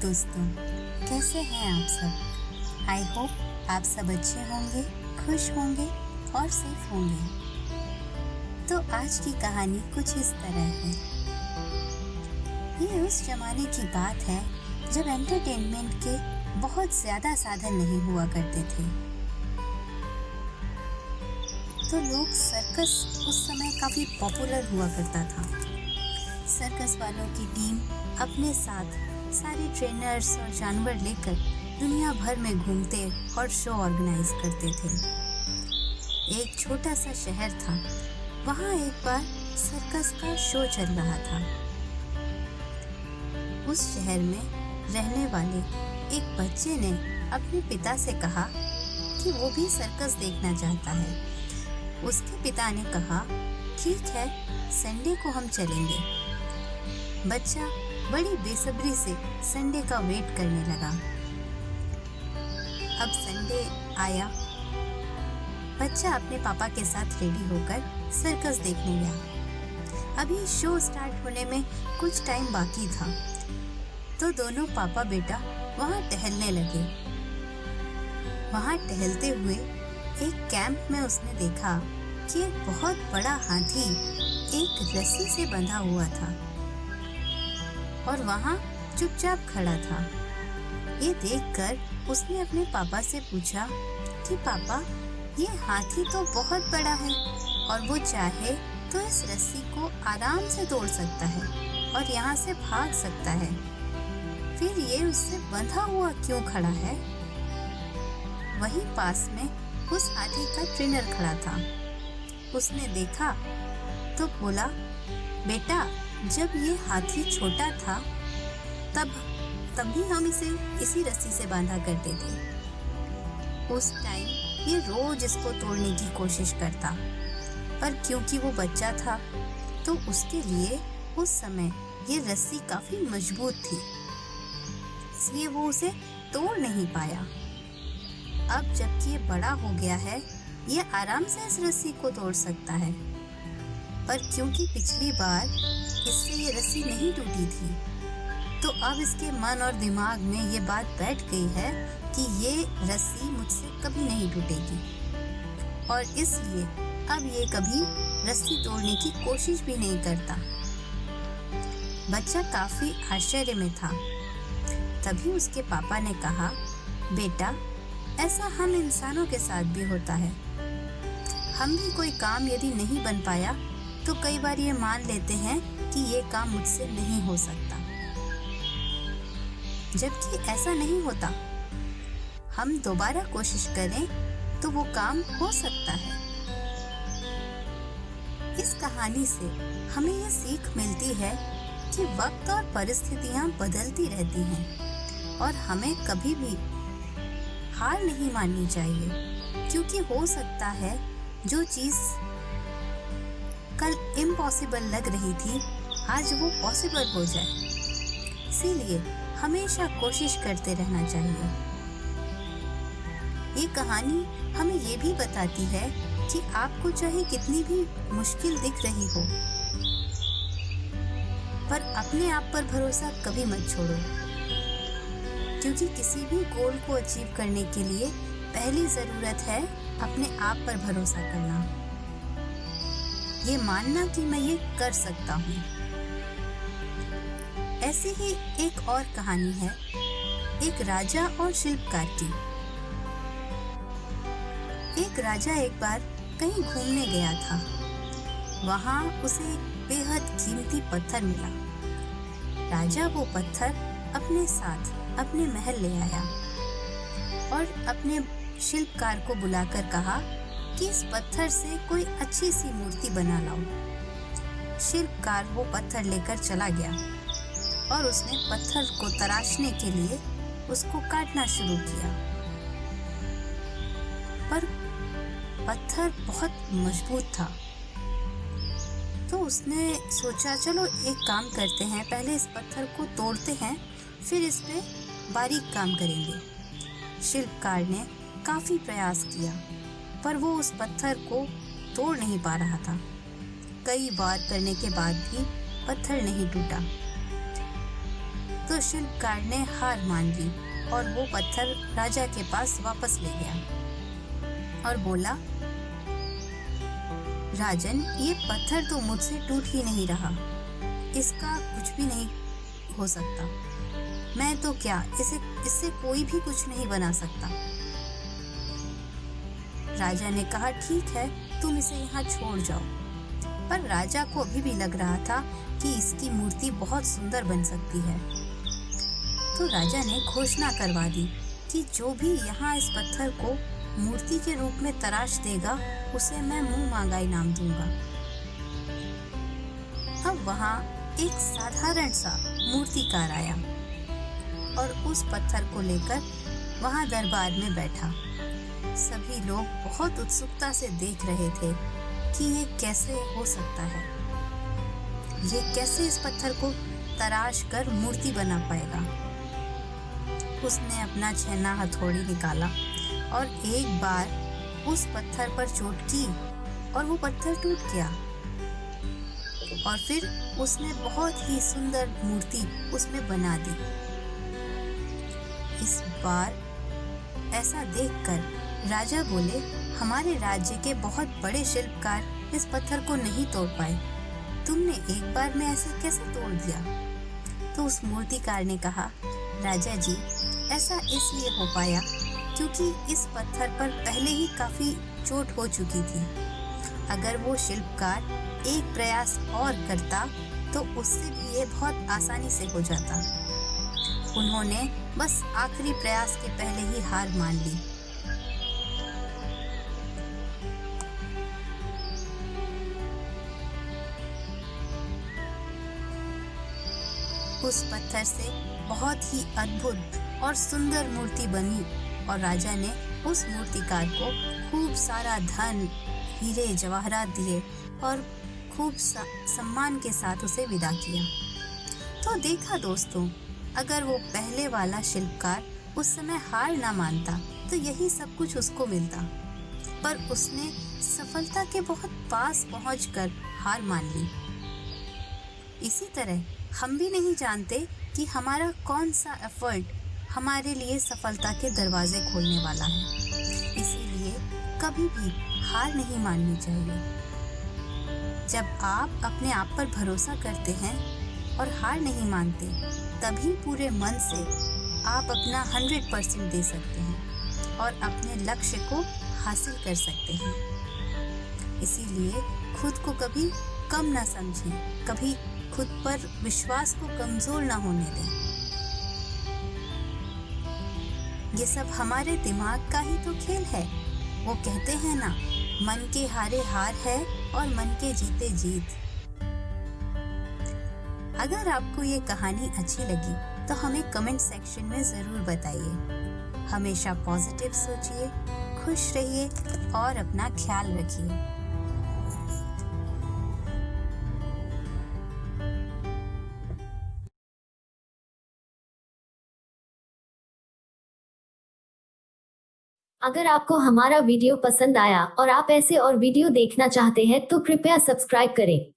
दोस्तों, कैसे हैं आप सब। आई होप आप सब अच्छे होंगे, खुश होंगे और सेफ होंगे। तो आज की कहानी कुछ इस तरह है। ये उस जमाने की बात है जब एंटरटेनमेंट के बहुत ज्यादा साधन नहीं हुआ करते थे। तो लोग सर्कस उस समय काफी पॉपुलर हुआ करता था। सर्कस वालों की टीम अपने साथ सारे ट्रेनर्स और जानवर लेकर दुनिया भर में घूमते और शो ऑर्गेनाइज करते थे। एक छोटा सा शहर था, वहाँ एक बार सर्कस का शो चल रहा था। उस शहर में रहने वाले एक बच्चे ने अपने पिता से कहा कि वो भी सर्कस देखना चाहता है। उसके पिता ने कहा, ठीक है, संडे को हम चलेंगे। बच्चा बड़ी बेसब्री से संडे का वेट करने लगा। अब संडे आया। बच्चा अपने पापा के साथ रेडी होकर सर्कस देखने गया। अभी शो स्टार्ट होने में कुछ टाइम बाकी था, तो दोनों पापा बेटा वहाँ टहलने लगे। वहाँ टहलते हुए एक कैंप में उसने देखा कि एक बहुत बड़ा हाथी एक रस्सी से बंधा हुआ था और वहाँ चुपचाप खड़ा था। ये देखकर उसने अपने पापा से पूछा कि पापा, ये हाथी तो बहुत बड़ा है और वो चाहे तो इस रस्सी को आराम से तोड़ सकता है और यहाँ से भाग सकता है, फिर ये उससे बंधा हुआ क्यों खड़ा है। वहीं पास में उस हाथी का ट्रेनर खड़ा था। उसने देखा तो बोला, बेटा, जब ये हाथी छोटा था तब भी हम इसे इसी रस्सी से बांधा करते थे। उस टाइम ये रोज इसको तोड़ने की कोशिश करता, पर क्योंकि वो बच्चा था तो उसके लिए उस समय ये रस्सी काफी मजबूत थी, इसलिए वो उसे तोड़ नहीं पाया। अब जबकि ये बड़ा हो गया है, ये आराम से इस रस्सी को तोड़ सकता है, पर क्योंकि पिछली बार इससे ये रस्सी नहीं टूटी थी, तो अब इसके मन और दिमाग में ये बात बैठ गई है कि ये रस्सी मुझसे कभी नहीं टूटेगी, और इसलिए अब ये कभी रस्सी तोड़ने की कोशिश भी नहीं करता। बच्चा काफी आश्चर्य में था। तभी उसके पापा ने कहा, बेटा, ऐसा हम इंसानों के साथ भी होता है। हम भी कोई काम यदि नहीं बन पाया तो कई बार ये मान लेते हैं कि ये काम मुझसे नहीं हो सकता, जबकि ऐसा नहीं होता। हम दोबारा कोशिश करें तो वो काम हो सकता है। इस कहानी से हमें ये सीख मिलती है कि वक्त और परिस्थितियां बदलती रहती हैं और हमें कभी भी हार नहीं माननी चाहिए, क्योंकि हो सकता है जो चीज कल इम्पॉसिबल लग रही थी, आज वो पॉसिबल हो जाए। इसीलिए हमेशा कोशिश करते रहना चाहिए। ये कहानी हमें ये भी बताती है कि आपको चाहे कितनी भी मुश्किल दिख रही हो, पर अपने आप पर भरोसा कभी मत छोड़ो, क्योंकि किसी भी गोल को अचीव करने के लिए पहली जरूरत है अपने आप पर भरोसा करना, ये मानना कि मैं ये कर सकता हूँ। ऐसी ही एक और कहानी है, एक राजा और शिल्पकार की। एक राजा एक बार कहीं घूमने गया था। वहाँ उसे एक बेहद कीमती पत्थर मिला। राजा वो पत्थर अपने साथ अपने महल ले आया और अपने शिल्पकार को बुलाकर कहा कि इस पत्थर से कोई अच्छी सी मूर्ति बना लाओ। शिल्पकार वो पत्थर लेकर चला गया और उसने पत्थर को तराशने के लिए उसको काटना शुरू किया, पर पत्थर बहुत मजबूत था। तो उसने सोचा, चलो एक काम करते हैं, पहले इस पत्थर को तोड़ते हैं, फिर इस पे बारीक काम करेंगे। शिल्पकार ने काफी प्रयास किया, पर वो उस पत्थर को तोड़ नहीं पा रहा था। कई बार करने के बाद भी पत्थर नहीं टूटा। तो शिल्पकार ने हार मान ली और वो पत्थर राजा के पास वापस ले गया और बोला, राजन, ये पत्थर तो मुझसे टूट ही नहीं रहा, इसका कुछ भी नहीं हो सकता। मैं तो क्या, इससे कोई भी कुछ नहीं बना सकता। राजा ने कहा, ठीक है, तुम इसे यहाँ छोड़ जाओ। पर राजा को अभी भी लग रहा था कि इसकी मूर्ति बहुत सुंदर बन सकती है। तो राजा ने घोषणा करवा दी कि जो भी यहाँ इस पत्थर को मूर्ति के रूप में तराश देगा, उसे मैं मुंह मांगा इनाम दूंगा। अब वहाँ एक साधारण सा मूर्तिकार आया और उस पत्थर को लेकर वहाँ दरबार में बैठा। सभी लोग बहुत उत्सुकता से देख रहे थे कि ये कैसे हो सकता है, ये कैसे इस पत्थर को तराश कर मूर्ति बना पाएगा। उसने अपना छेना हथौड़ी निकाला और एक बार उस पत्थर पर चोट की और वो पत्थर टूट गया। और फिर उसने बहुत ही सुंदर मूर्ति उसमें बना दी। इस बार ऐसा देखकर राजा बोले, हमारे राज्य के बहुत बड़े शिल्पकार इस पत्थर को नहीं तोड़ पाए, तुमने एक बार में ऐसे कैसे तोड़ दिया? तो उस मूर्तिकार ने कहा, राजा जी, ऐसा इसलिए हो पाया क्योंकि इस पत्थर पर पहले ही काफी चोट हो चुकी थी। अगर वो शिल्पकार एक प्रयास और करता तो उससे भी ये बहुत आसानी से हो जाता। उन्होंने बस आखिरी प्रयास के पहले ही हार मान ली। उस पत्थर से बहुत ही अद्भुत और सुंदर मूर्ति बनी और राजा ने उस मूर्तिकार को खूब सारा धन, हीरे जवाहरात दिए और खूब सम्मान के साथ उसे विदा किया। तो देखा दोस्तों, अगर वो पहले वाला शिल्पकार उस समय हार ना मानता तो यही सब कुछ उसको मिलता, पर उसने सफलता के बहुत पास पहुंचकर हार मान ली। इसी तरह हम भी नहीं जानते कि हमारा कौन सा एफर्ट हमारे लिए सफलता के दरवाजे खोलने वाला है। इसीलिए कभी भी हार नहीं माननी चाहिए। जब आप अपने आप पर भरोसा करते हैं और हार नहीं मानते, तभी पूरे मन से आप अपना 100% दे सकते हैं और अपने लक्ष्य को हासिल कर सकते हैं। इसीलिए खुद को कभी कम ना समझें, कभी खुद पर विश्वास को कमजोर ना होने दें। ये सब हमारे दिमाग का ही तो खेल है। वो कहते हैं ना, मन के हारे हार है और मन के जीते जीत। अगर आपको ये कहानी अच्छी लगी तो हमें कमेंट सेक्शन में ज़रूर बताइए। हमेशा पॉजिटिव सोचिए, खुश रहिए और अपना ख्याल रखिए। अगर आपको हमारा वीडियो पसंद आया और आप ऐसे और वीडियो देखना चाहते हैं तो कृपया सब्सक्राइब करें।